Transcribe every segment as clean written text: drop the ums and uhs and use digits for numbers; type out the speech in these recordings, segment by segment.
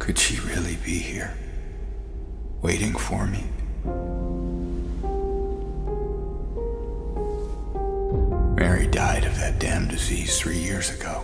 Could she really be here, waiting for me? Mary died of that damn disease 3 years ago.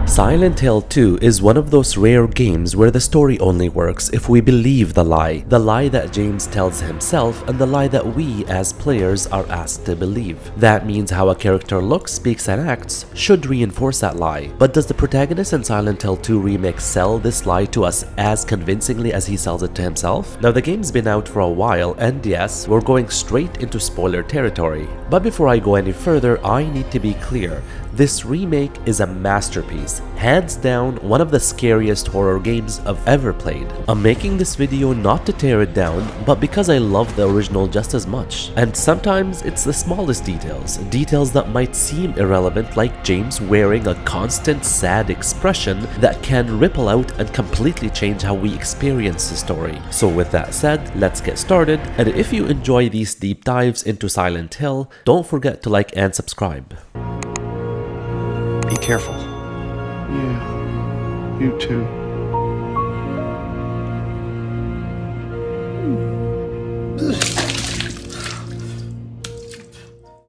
Silent Hill 2 is one of those rare games where the story only works if we believe the lie that James tells himself and the lie that we as players are asked to believe. That means how a character looks, speaks and acts should reinforce that lie. But does the protagonist in Silent Hill 2 Remake sell this lie to us as convincingly as he sells it to himself? Now the game's been out for a while and yes, we're going straight into spoiler territory. But before I go any further, I need to be clear. This remake is a masterpiece, hands down one of the scariest horror games I've ever played. I'm making this video not to tear it down, but because I love the original just as much. And sometimes it's the smallest details that might seem irrelevant, like James wearing a constant sad expression that can ripple out and completely change how we experience the story. So with that said, let's get started, and if you enjoy these deep dives into Silent Hill, don't forget to like and subscribe. Be careful. Yeah, you too.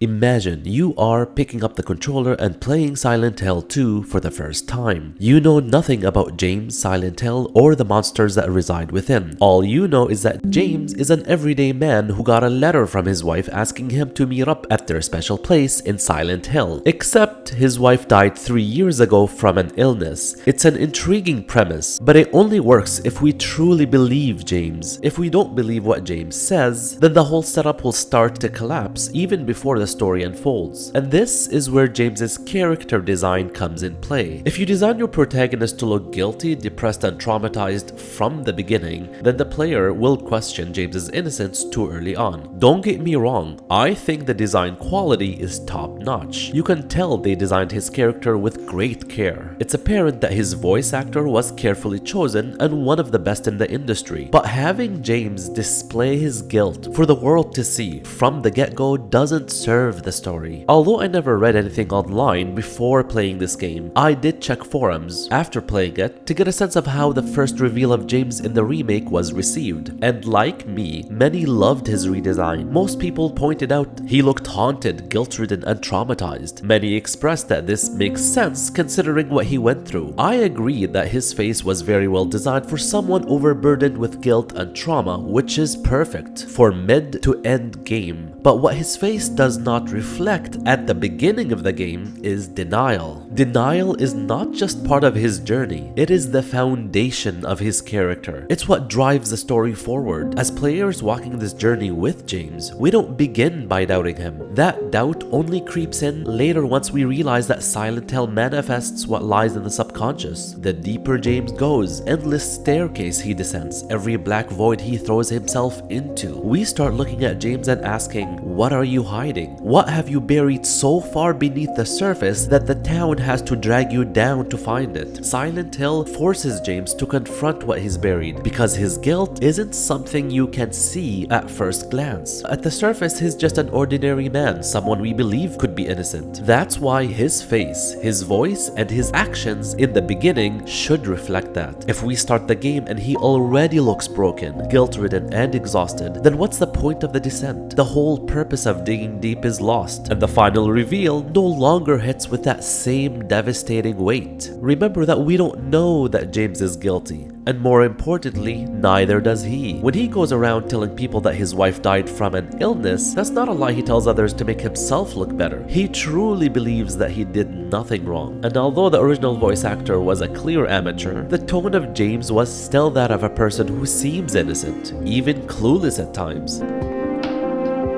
Imagine you are picking up the controller and playing Silent Hill 2 for the first time. You know nothing about James, Silent Hill, or the monsters that reside within. All you know is that James is an everyday man who got a letter from his wife asking him to meet up at their special place in Silent Hill. Except his wife died 3 years ago from an illness. It's an intriguing premise, but it only works if we truly believe James. If we don't believe what James says, then the whole setup will start to collapse even before the story unfolds. And this is where James's character design comes in play. If you design your protagonist to look guilty, depressed and traumatized from the beginning, then the player will question James's innocence too early on. Don't get me wrong, I think the design quality is top notch. You can tell they designed his character with great care. It's apparent that his voice actor was carefully chosen and one of the best in the industry. But having James display his guilt for the world to see from the get-go doesn't serve the story. Although I never read anything online before playing this game, I did check forums after playing it to get a sense of how the first reveal of James in the remake was received. And like me, many loved his redesign. Most people pointed out he looked haunted, guilt-ridden and traumatized. Many expressed that this makes sense considering what he went through. I agree that his face was very well designed for someone overburdened with guilt and trauma, which is perfect for mid to end game. But what his face does not reflect at the beginning of the game is denial. Denial is not just part of his journey, it is the foundation of his character. It's what drives the story forward. As players walking this journey with James, we don't begin by doubting him. That doubt only creeps in later once we realize that Silent Hill manifests what lies in the subconscious. The deeper James goes, endless staircase he descends, every black void he throws himself into, we start looking at James and asking, what are you hiding? What have you buried so far beneath the surface that the town has to drag you down to find it? Silent Hill forces James to confront what he's buried because his guilt isn't something you can see at first glance. At the surface, he's just an ordinary man, someone we believe could be innocent. That's why his face, his voice, and his actions in the beginning should reflect that. If we start the game and he already looks broken, guilt-ridden, and exhausted, then what's the point of the descent? The whole purpose of digging deep is lost, and the final reveal no longer hits with that same devastating weight. Remember that we don't know that James is guilty, and more importantly, neither does he. When he goes around telling people that his wife died from an illness, that's not a lie he tells others to make himself look better. He truly believes that he did nothing wrong. And although the original voice actor was a clear amateur, the tone of James was still that of a person who seems innocent, even clueless at times.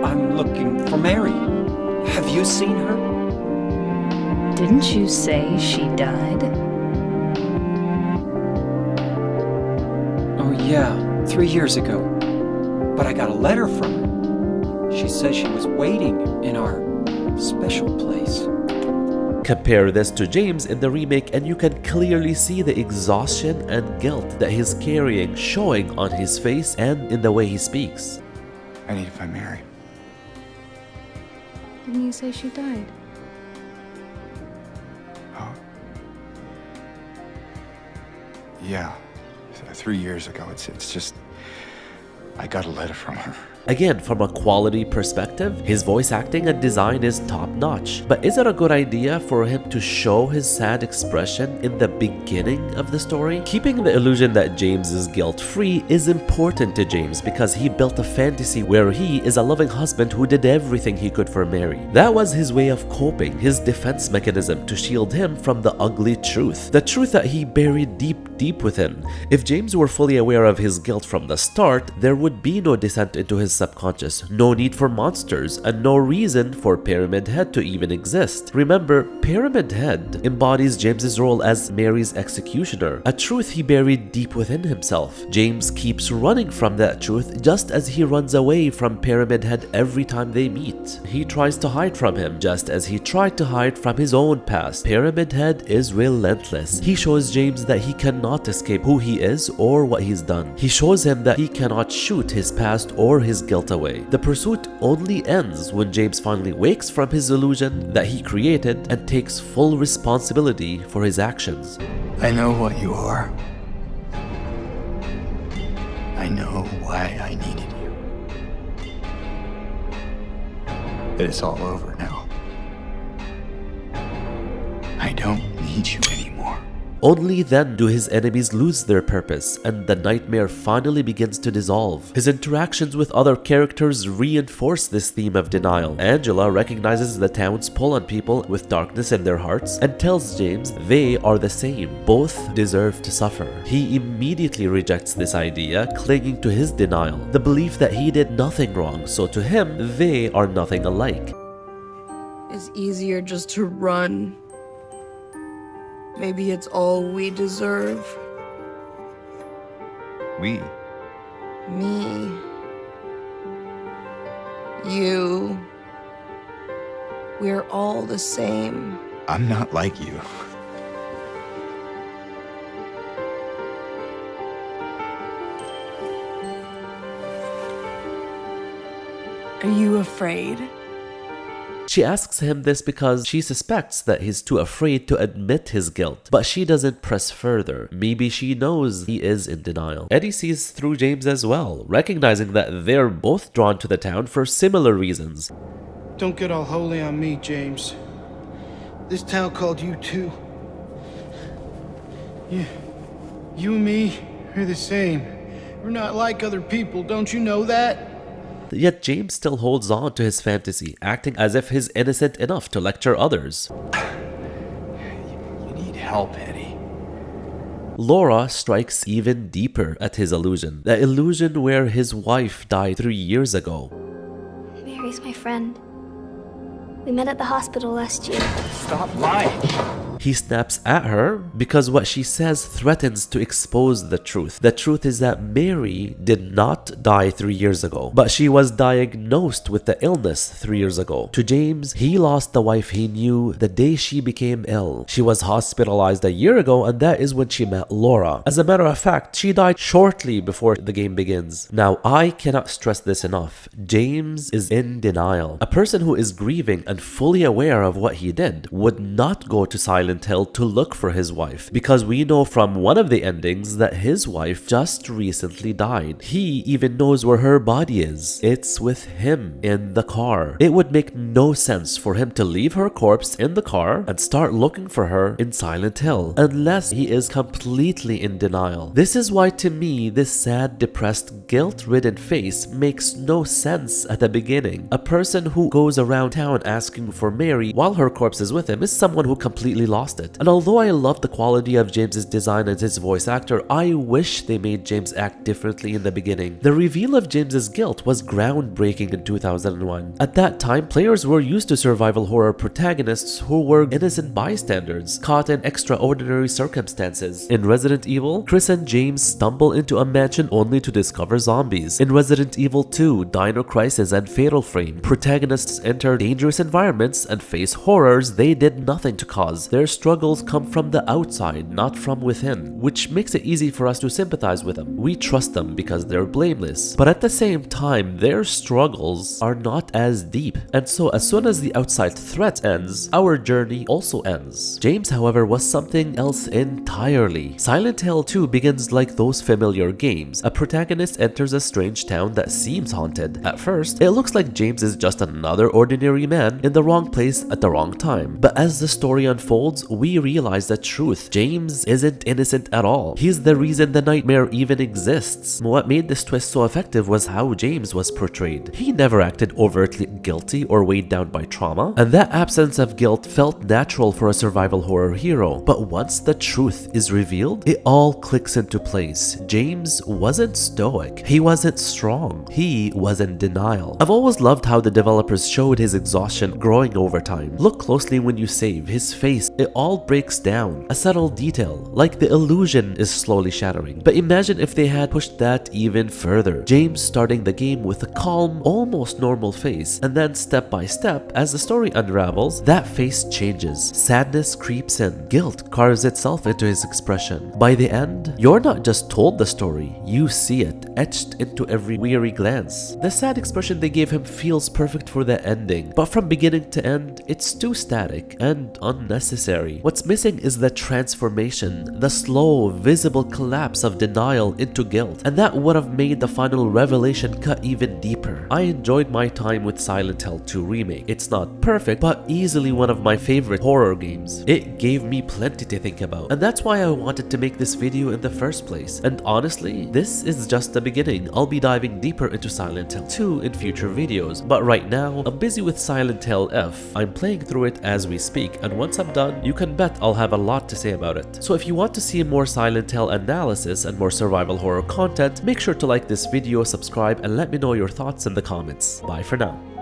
I'm looking for Mary. Have you seen her? Didn't you say she died? Oh yeah, 3 years ago. But I got a letter from her. She says she was waiting in our special place. Compare this to James in the remake and you can clearly see the exhaustion and guilt that he's carrying showing on his face and in the way he speaks. I need to find Mary. Didn't you say she died? Oh. Yeah. 3 years ago. It's just... I got a letter from her. Again, from a quality perspective, his voice acting and design is top-notch. But is it a good idea for him to show his sad expression in the beginning of the story? Keeping the illusion that James is guilt-free is important to James because he built a fantasy where he is a loving husband who did everything he could for Mary. That was his way of coping, his defense mechanism to shield him from the ugly truth. The truth that he buried deep within. If James were fully aware of his guilt from the start, there would be no descent into his subconscious, no need for monsters, and no reason for Pyramid Head to even exist. Remember, Pyramid Head embodies James's role as Mary's executioner, a truth he buried deep within himself. James keeps running from that truth just as he runs away from Pyramid Head every time they meet. He tries to hide from him just as he tried to hide from his own past. Pyramid Head is relentless. He shows James that he cannot escape who he is or what he's done. He shows him that he cannot shoot his past or his guilt away. The pursuit only ends when James finally wakes from his illusion that he created and takes full responsibility for his actions. I know what you are. I know why I needed you. But it's all over now. I don't need you anymore. Only then do his enemies lose their purpose, and the nightmare finally begins to dissolve. His interactions with other characters reinforce this theme of denial. Angela recognizes the town's pull on people with darkness in their hearts and tells James they are the same. Both deserve to suffer. He immediately rejects this idea, clinging to his denial, the belief that he did nothing wrong, so to him, they are nothing alike. It's easier just to run. Maybe it's all we deserve. We? Me. You. We're all the same. I'm not like you. Are you afraid? She asks him this because she suspects that he's too afraid to admit his guilt, but she doesn't press further. Maybe she knows he is in denial. Eddie sees through James as well, recognizing that they're both drawn to the town for similar reasons. Don't get all holy on me, James. This town called you too. You and me are the same. We're not like other people, don't you know that? Yet James still holds on to his fantasy, acting as if he's innocent enough to lecture others. You need help, Eddie. Laura strikes even deeper at his illusion, the illusion where his wife died 3 years ago. Mary's my friend. We met at the hospital last year. Stop lying. He snaps at her because what she says threatens to expose the truth. The truth is that Mary did not die 3 years ago, but she was diagnosed with the illness 3 years ago. To James, he lost the wife he knew the day she became ill. She was hospitalized a year ago, and that is when she met Laura. As a matter of fact, she died shortly before the game begins. Now, I cannot stress this enough. James is in denial. A person who is grieving and fully aware of what he did would not go to Silent Hill to look for his wife, because we know from one of the endings that his wife just recently died. He even knows where her body is. It's with him in the car. It would make no sense for him to leave her corpse in the car and start looking for her in Silent Hill, unless he is completely in denial. This is why, to me, this sad, depressed, guilt-ridden face makes no sense at the beginning. A person who goes around town asking for Mary while her corpse is with him is someone who completely lost lost it. And although I love the quality of James's design and his voice actor, I wish they made James act differently in the beginning. The reveal of James's guilt was groundbreaking in 2001. At that time, players were used to survival horror protagonists who were innocent bystanders, caught in extraordinary circumstances. In Resident Evil, Chris and James stumble into a mansion only to discover zombies. In Resident Evil 2, Dino Crisis and Fatal Frame, protagonists enter dangerous environments and face horrors they did nothing to cause. Their struggles come from the outside, not from within, which makes it easy for us to sympathize with them. We trust them because they're blameless. But at the same time, their struggles are not as deep. And so as soon as the outside threat ends, our journey also ends. James, however, was something else entirely. Silent Hill 2 begins like those familiar games. A protagonist enters a strange town that seems haunted. At first, it looks like James is just another ordinary man in the wrong place at the wrong time. But as the story unfolds, we realize the truth. James isn't innocent at all. He's the reason the nightmare even exists. What made this twist so effective was how James was portrayed. He never acted overtly guilty or weighed down by trauma, and that absence of guilt felt natural for a survival horror hero. But once the truth is revealed, it all clicks into place. James wasn't stoic. He wasn't strong. He was in denial. I've always loved how the developers showed his exhaustion growing over time. Look closely when you save. His face, it all breaks down. A subtle detail, like the illusion is slowly shattering. But imagine if they had pushed that even further. James starting the game with a calm, almost normal face, and then step by step, as the story unravels, that face changes. Sadness creeps in. Guilt carves itself into his expression. By the end, you're not just told the story, you see it, etched into every weary glance. The sad expression they gave him feels perfect for the ending, but from beginning to end, it's too static and unnecessary. What's missing is the transformation, the slow, visible collapse of denial into guilt, and that would have made the final revelation cut even deeper. I enjoyed my time with Silent Hill 2 Remake. It's not perfect, but easily one of my favorite horror games. It gave me plenty to think about, and that's why I wanted to make this video in the first place. And honestly, this is just the beginning. I'll be diving deeper into Silent Hill 2 in future videos, but right now, I'm busy with Silent Hill F. I'm playing through it as we speak, and once I'm done, you can bet I'll have a lot to say about it. So if you want to see more Silent Hill analysis and more survival horror content, make sure to like this video, subscribe, and let me know your thoughts in the comments. Bye for now.